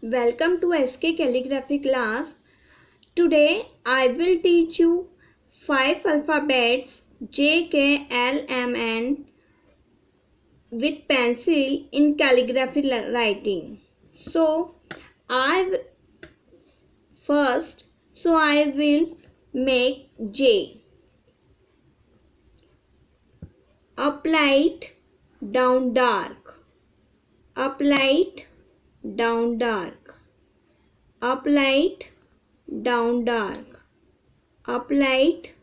Welcome to SK Calligraphy class. Today I will teach you 5 alphabets J, K, L, M, N with pencil in calligraphy writing. I I will make J. Up light, down dark. Up light, down dark. Up light, down dark. Up light,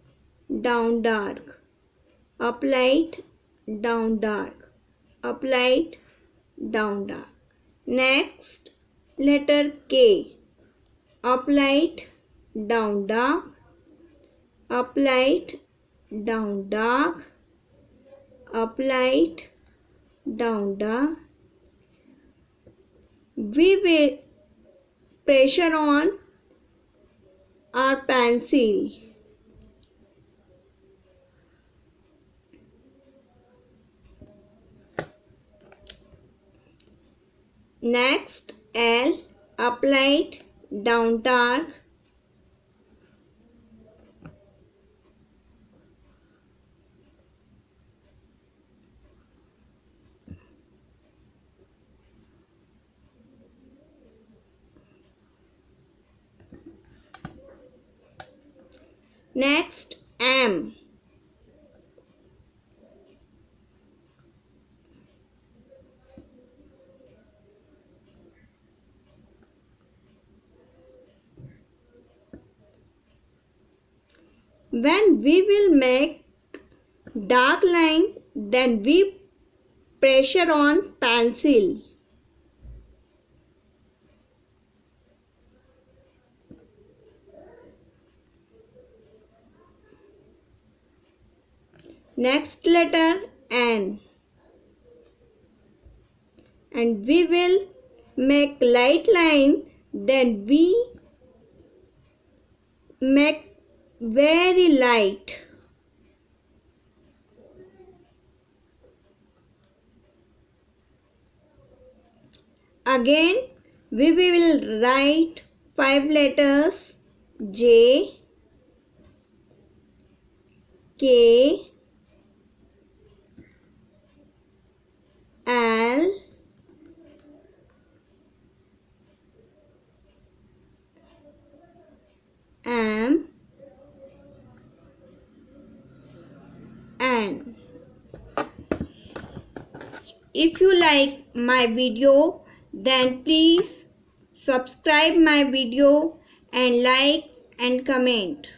down dark. Up light, down dark. Up light, down dark. Next, letter K. Up light, down dark. Up light, down dark. Up light, down dark. We will pressure on our pencil. Next, L, up light, down dark. Next, M. When we will make dark line, then we pressure on pencil. Next letter N. And we will make light line, then we make very light. Again we will write 5 letters J, K, L, M, N. If you like my video, then please subscribe my video and like and comment.